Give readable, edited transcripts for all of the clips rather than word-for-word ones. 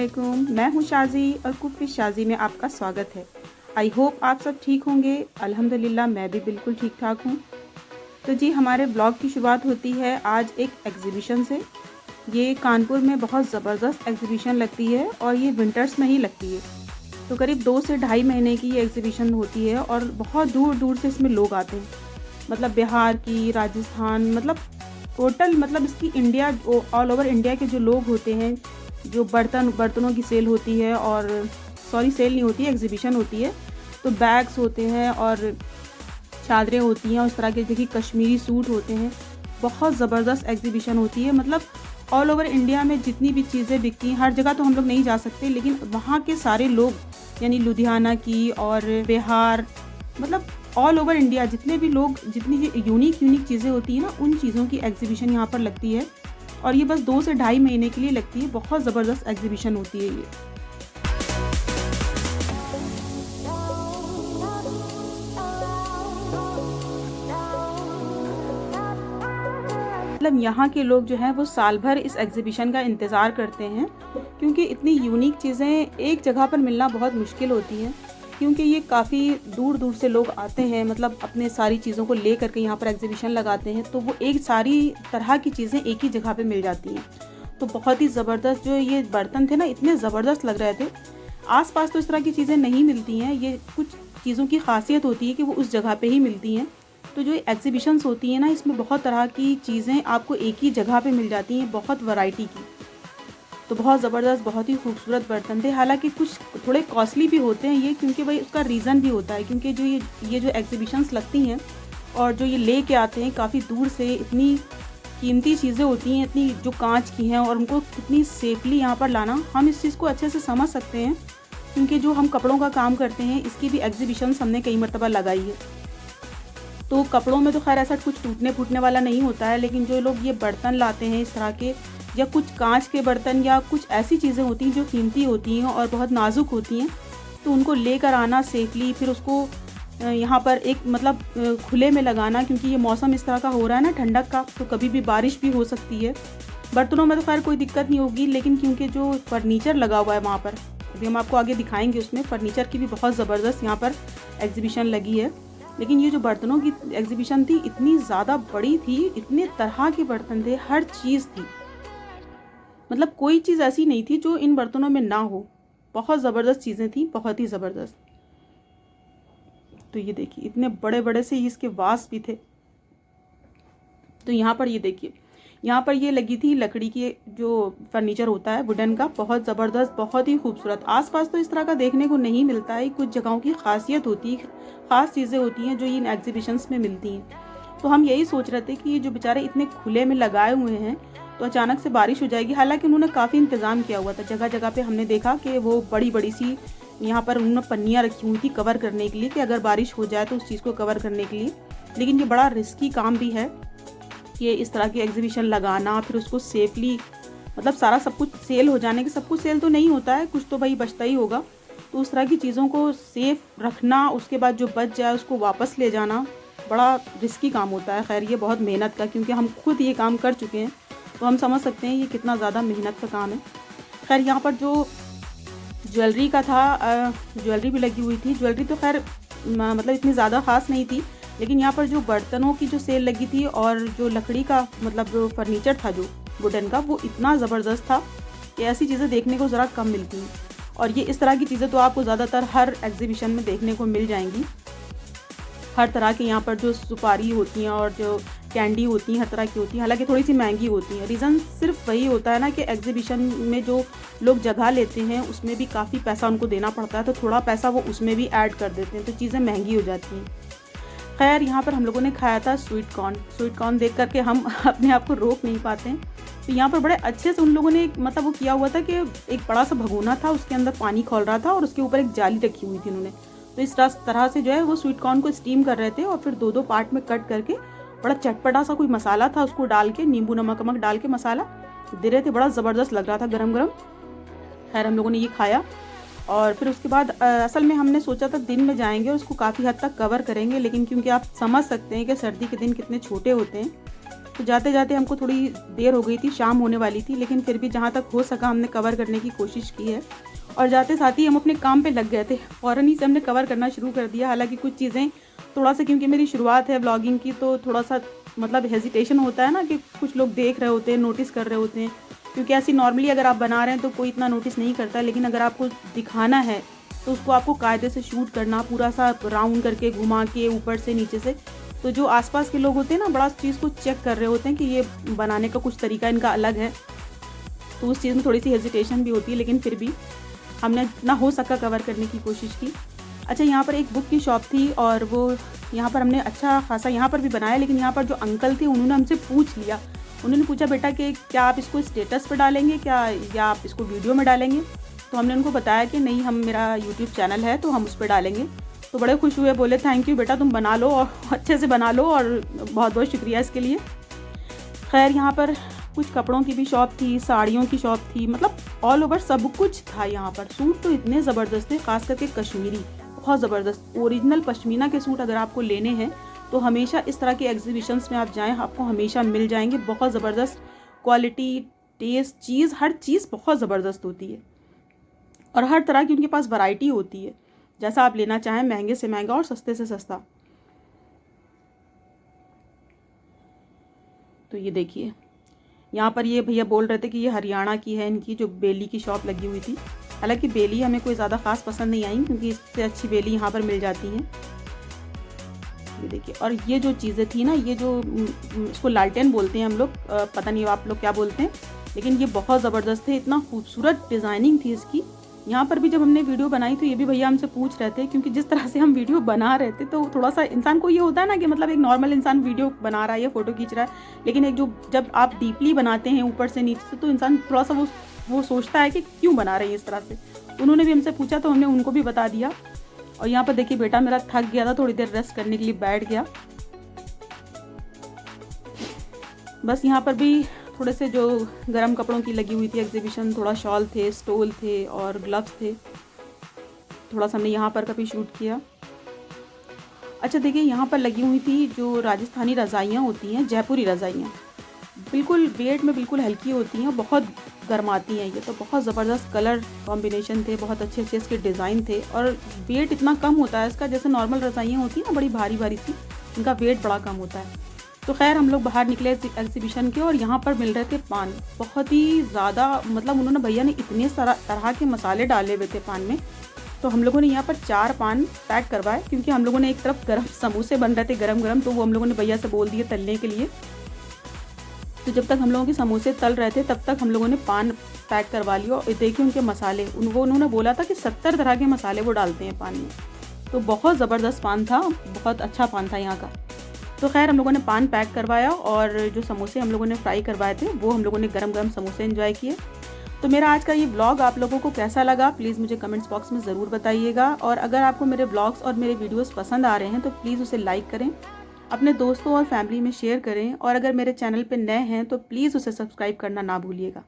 अस्सलामुअलैकुम, मैं हूँ शाज़ी और कुक विद शाज़ी में आपका स्वागत है। आई होप आप सब ठीक होंगे। अल्हम्दुलिल्लाह मैं भी बिल्कुल ठीक ठाक हूँ। तो जी हमारे ब्लॉग की शुरुआत होती है आज एक एग्ज़िबिशन से। ये कानपुर में बहुत ज़बरदस्त एग्ज़िबिशन लगती है और ये विंटर्स में ही लगती है। तो करीब 2 से ढाई महीने की ये एग्ज़िबिशन होती है और बहुत दूर दूर से इसमें लोग आते हैं। मतलब बिहार की, राजस्थान, मतलब टोटल, मतलब इसकी इंडिया, ऑल ओवर इंडिया के जो लोग होते हैं, जो बर्तनों की सेल होती है, और सॉरी सेल नहीं होती है, एग्ज़िबिशन होती है। तो बैग्स होते हैं और चादरें होती हैं, और इस तरह के देखिए कश्मीरी सूट होते हैं। बहुत ज़बरदस्त एग्ज़िबिशन होती है। मतलब ऑल ओवर इंडिया में जितनी भी चीज़ें बिकती हैं, हर जगह तो हम लोग नहीं जा सकते, लेकिन वहाँ के सारे लोग, यानी लुधियाना की और बिहार, मतलब ऑल ओवर इंडिया जितने भी लोग, जितनी यूनिक चीज़ें होती हैं ना, उन चीज़ों की एग्ज़िबिशन यहाँ पर लगती है। और ये बस 2 से ढाई महीने के लिए लगती है। बहुत ज़बरदस्त एग्ज़िबिशन होती है ये। मतलब यहाँ के लोग जो हैं वो साल भर इस एग्ज़िबिशन का इंतज़ार करते हैं, क्योंकि इतनी यूनिक चीज़ें एक जगह पर मिलना बहुत मुश्किल होती हैं। क्योंकि ये काफ़ी दूर दूर से लोग आते हैं, मतलब अपने सारी चीज़ों को ले करके यहाँ पर एग्ज़िबिशन लगाते हैं, तो वो एक सारी तरह की चीज़ें एक ही जगह पे मिल जाती हैं। तो बहुत ही ज़बरदस्त जो ये बर्तन थे ना, इतने ज़बरदस्त लग रहे थे। आसपास तो इस तरह की चीज़ें नहीं मिलती हैं। ये कुछ चीज़ों की ख़ासियत होती है कि वो उस जगह पे ही मिलती हैं। तो जो एग्ज़िबिशन्स होती हैं ना, इसमें बहुत तरह की चीज़ें आपको एक ही जगह पे मिल जाती हैं, बहुत वैरायटी की। तो बहुत ज़बरदस्त, बहुत ही खूबसूरत बर्तन थे। हालाँकि कुछ थोड़े कॉस्टली भी होते हैं ये, क्योंकि भाई उसका रीज़न भी होता है, क्योंकि जो ये जो एग्ज़िबिशन्स लगती हैं और जो ये ले के आते हैं काफ़ी दूर से, इतनी कीमती चीज़ें होती हैं, इतनी जो कांच की हैं, और उनको कितनी सेफली यहाँ पर लाना, हम इस चीज़ को अच्छे से समझ सकते हैं। क्योंकि जो हम कपड़ों का काम करते हैं, इसकी भी एग्ज़िबिशन्स हमने कई मरतबा लगाई है। तो कपड़ों में तो खैर ऐसा कुछ टूटने फूटने वाला नहीं होता है, लेकिन जो लोग ये बर्तन लाते हैं इस तरह के, या कुछ कांच के बर्तन, या कुछ ऐसी चीज़ें होती हैं जो कीमती होती हैं और बहुत नाजुक होती हैं, तो उनको लेकर आना सेफली, फिर उसको यहाँ पर एक मतलब खुले में लगाना, क्योंकि ये मौसम इस तरह का हो रहा है ना, ठंडक का, तो कभी भी बारिश भी हो सकती है। बर्तनों में तो खैर कोई दिक्कत नहीं होगी, लेकिन क्योंकि जो फर्नीचर लगा हुआ है वहाँ पर, अभी हम आपको आगे दिखाएंगे, उसमें फर्नीचर की भी बहुत ज़बरदस्त यहाँ पर एग्ज़िबिशन लगी है। लेकिन ये जो बर्तनों की एग्ज़िबिशन थी, इतनी ज़्यादा बड़ी थी, इतने तरह के बर्तन थे, हर चीज़ थी। मतलब कोई चीज़ ऐसी नहीं थी जो इन बर्तनों में ना हो। बहुत ज़बरदस्त चीज़ें थी, बहुत ही ज़बरदस्त। तो ये देखिए, इतने बड़े बड़े से इसके वास भी थे। तो यहाँ पर ये देखिए, यहाँ पर ये लगी थी लकड़ी की, जो फर्नीचर होता है वुडन का, बहुत ज़बरदस्त, बहुत ही खूबसूरत। आसपास तो इस तरह का देखने को नहीं मिलता है। कुछ जगहों की खासियत होती है, ख़ास चीज़ें होती हैं जो इन एग्ज़िबिशन्स में मिलती हैं। तो हम यही सोच रहे थे कि ये जो बेचारे इतने खुले में लगाए हुए हैं, तो अचानक से बारिश हो जाएगी। हालांकि उन्होंने काफ़ी इंतज़ाम किया हुआ था, जगह जगह पे हमने देखा कि वो बड़ी बड़ी सी यहाँ पर उन्होंने पन्नियाँ रखी हुई थी कवर करने के लिए, कि अगर बारिश हो जाए तो उस चीज़ को कवर करने के लिए। लेकिन ये बड़ा रिस्की काम भी है कि इस तरह की एग्ज़िबिशन लगाना, फिर उसको सेफली, मतलब सारा सब कुछ सेल हो जाने के, सब कुछ सेल तो नहीं होता है, कुछ तो भाई बचता ही होगा। तो उस तरह की चीज़ों को सेफ रखना, उसके बाद जो बच जाए उसको वापस ले जाना, बड़ा रिस्की काम होता है। खैर ये बहुत मेहनत का, क्योंकि हम खुद ये काम कर चुके हैं, तो हम समझ सकते हैं ये कितना ज़्यादा मेहनत का काम है। खैर यहाँ पर जो ज्वेलरी का था, ज्वेलरी भी लगी हुई थी। ज्वेलरी तो खैर मतलब इतनी ज़्यादा ख़ास नहीं थी, लेकिन यहाँ पर जो बर्तनों की जो सेल लगी थी, और जो लकड़ी का, मतलब जो फर्नीचर था जो वुडन का, वो इतना ज़बरदस्त था कि ऐसी चीज़ें देखने को ज़रा कम मिलती हैं। और ये इस तरह की चीज़ें तो आपको ज़्यादातर हर एग्ज़िबिशन में देखने को मिल जाएंगी। हर तरह के यहाँ पर जो सुपारी होती हैं और जो कैंडी होती हैं, हर तरह की होती हैं। हालांकि थोड़ी सी महंगी होती हैं। रीज़न सिर्फ वही होता है ना कि एग्ज़िबिशन में जो लोग जगह लेते हैं, उसमें भी काफ़ी पैसा उनको देना पड़ता है, तो थोड़ा पैसा वो उसमें भी ऐड कर देते हैं, तो चीज़ें महंगी हो जाती हैं। खैर यहाँ पर हम लोगों ने खाया था स्वीट कॉर्न देख करके हम अपने आप को रोक नहीं पाते हैं। तो यहाँ पर बड़े अच्छे से उन लोगों ने मतलब वो किया हुआ था कि एक बड़ा सा भगोना था, उसके अंदर पानी खौल रहा था, और उसके ऊपर एक जाली रखी हुई थी उन्होंने। तो इस तरह से जो है वो स्वीट कॉर्न को स्टीम कर रहे थे, और फिर 2-2 पार्ट में कट करके बड़ा चटपटा सा कोई मसाला था, उसको डाल के नींबू नमक डाल के मसाला दे रहे थे। बड़ा ज़बरदस्त लग रहा था, गरम गरम। खैर हम लोगों ने ये खाया, और फिर उसके बाद असल में हमने सोचा था दिन में जाएंगे और उसको काफ़ी हद तक कवर करेंगे, लेकिन क्योंकि आप समझ सकते हैं कि सर्दी के दिन कितने छोटे होते हैं, तो जाते जाते हमको थोड़ी देर हो गई थी, शाम होने वाली थी, लेकिन फिर भी जहाँ तक हो सका हमने कवर करने की कोशिश की है। और जाते साथ ही हम अपने काम पे लग गए थे, फ़ौरन ही से हमने कवर करना शुरू कर दिया। हालांकि कुछ चीज़ें थोड़ा सा, क्योंकि मेरी शुरुआत है ब्लॉगिंग की, तो थोड़ा सा मतलब हेजिटेशन होता है ना कि कुछ लोग देख रहे होते हैं, नोटिस कर रहे होते हैं। क्योंकि ऐसी नॉर्मली अगर आप बना रहे हैं तो कोई इतना नोटिस नहीं करता, लेकिन अगर आपको दिखाना है तो उसको आपको कायदे से शूट करना, पूरा सा राउंड करके घुमा के ऊपर से नीचे से। तो जो आसपास के लोग होते हैं ना, बड़ा चीज़ को चेक कर रहे होते हैं कि ये बनाने का कुछ तरीका इनका अलग है, तो उस चीज़ में थोड़ी सी हेजिटेशन भी होती है, लेकिन फिर भी हमने जितना हो सका कवर करने की कोशिश की। अच्छा, यहाँ पर एक बुक की शॉप थी और वो यहाँ पर हमने अच्छा खासा यहाँ पर भी बनाया, लेकिन यहाँ पर जो अंकल थे उन्होंने हमसे पूछ लिया। उन्होंने पूछा, बेटा कि क्या आप इसको स्टेटस पर डालेंगे क्या, या आप इसको वीडियो में डालेंगे? तो हमने उनको बताया कि नहीं, हम मेरा यूट्यूब चैनल है तो हम उस पर डालेंगे। तो बड़े खुश हुए, बोले थैंक यू बेटा, तुम बना लो और अच्छे से बना लो, और बहुत बहुत शुक्रिया इसके लिए। खैर, यहाँ पर कुछ कपड़ों की भी शॉप थी, साड़ियों की शॉप थी, मतलब ऑल ओवर सब कुछ था यहाँ पर। सूट तो इतने ज़बरदस्त थे, ख़ास करके कश्मीरी, बहुत ज़बरदस्त ओरिजिनल पश्मीना के सूट अगर आपको लेने हैं तो हमेशा इस तरह के एग्जीबिशंस में आप जाएं, आपको हमेशा मिल जाएंगे। बहुत ज़बरदस्त क्वालिटी, टेस्ट, चीज़, हर चीज़ बहुत ज़बरदस्त होती है, और हर तरह की उनके पास वैरायटी होती है, जैसा आप लेना चाहें, महंगे से महंगा और सस्ते से सस्ता। तो ये देखिए, यहाँ पर ये भैया बोल रहे थे कि ये हरियाणा की है, इनकी जो बेली की शॉप लगी हुई थी। हालांकि बेली हमें कोई ज़्यादा ख़ास पसंद नहीं आई, क्योंकि इससे अच्छी बेली यहाँ पर मिल जाती हैं। ये देखिए, और ये जो चीज़ें थी ना, ये जो इसको लालटेन बोलते हैं हम लोग, पता नहीं आप लोग क्या बोलते हैं, लेकिन ये बहुत ज़बरदस्त है, इतना खूबसूरत डिज़ाइनिंग थी इसकी। यहाँ पर भी जब हमने वीडियो बनाई तो ये भी भैया हमसे पूछ रहे थे, क्योंकि जिस तरह से हम वीडियो बना रहे थे तो थोड़ा सा इंसान को ये होता है ना कि मतलब एक नॉर्मल इंसान वीडियो बना रहा है या फ़ोटो खींच रहा है, लेकिन एक जो जब आप डीपली बनाते हैं ऊपर से नीचे से, तो इंसान थोड़ा सा वो सोचता है कि क्यों बना रहे हैं इस तरह से। उन्होंने भी हमसे पूछा तो हमने उनको भी बता दिया। और यहाँ पर देखिए, बेटा मेरा थक गया था, थोड़ी देर रेस्ट करने के लिए बैठ गया। बस यहाँ पर भी थोड़े से जो गर्म कपड़ों की लगी हुई थी एग्जीबिशन, थोड़ा शॉल थे, स्टोल थे और ग्लव्स थे, थोड़ा सा हमने यहाँ पर का भी शूट किया। अच्छा देखिए, यहाँ पर लगी हुई थी जो राजस्थानी रज़ाइयाँ होती हैं, जयपुरी रज़ाइयाँ, बिल्कुल वेट में बिल्कुल हल्की होती हैं, बहुत गर्माती हैं। ये तो बहुत ज़बरदस्त कलर कॉम्बिनेशन थे, बहुत अच्छे अच्छे इसके डिज़ाइन थे, और वेट इतना कम होता है इसका, जैसे नॉर्मल रज़ाइयाँ होती हैं ना बड़ी भारी भारी सी, इनका वेट बड़ा कम होता है। तो खैर, हम लोग बाहर निकले एग्जीबिशन के, और यहाँ पर मिल रहे थे पान, बहुत ही ज़्यादा, मतलब उन्होंने भैया ने इतने सारा तरह के मसाले डाले हुए थे पान में। तो हम लोगों ने यहाँ पर 4 पान पैक करवाए, क्योंकि हम लोगों ने एक तरफ गरम समोसे बन रहे थे गरम गरम, तो वो हम लोगों ने भैया से बोल दिए तलने के लिए। तो जब तक हम लोगों के समोसे तल रहे थे तब तक हम लोगों ने पान पैक करवा लिया। और देखिए उनके मसाले, उन्होंने बोला था कि 70 तरह के मसाले वो डालते हैं पान में। तो बहुत ज़बरदस्त पान था, बहुत अच्छा पान था यहाँ का। तो खैर, हम लोगों ने पान पैक करवाया, और जो समोसे हम लोगों ने फ्राई करवाए थे वो हम लोगों ने गरम गरम समोसे एंजॉय किए। तो मेरा आज का ये ब्लॉग आप लोगों को कैसा लगा, प्लीज़ मुझे कमेंट्स बॉक्स में ज़रूर बताइएगा। और अगर आपको मेरे ब्लॉग्स और मेरे वीडियोस पसंद आ रहे हैं तो प्लीज़ उसे लाइक करें, अपने दोस्तों और फैमिली में शेयर करें, और अगर मेरे चैनल पर नए हैं तो प्लीज़ उसे सब्सक्राइब करना ना भूलिएगा।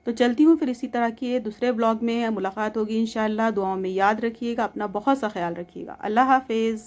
तो चलती हूँ, फिर इसी तरह की दूसरे ब्लॉग में मुलाकात होगी इंशाअल्लाह। दुआओं में याद रखिएगा, अपना बहुत सा ख्याल रखिएगा। अल्लाह हाफिज़।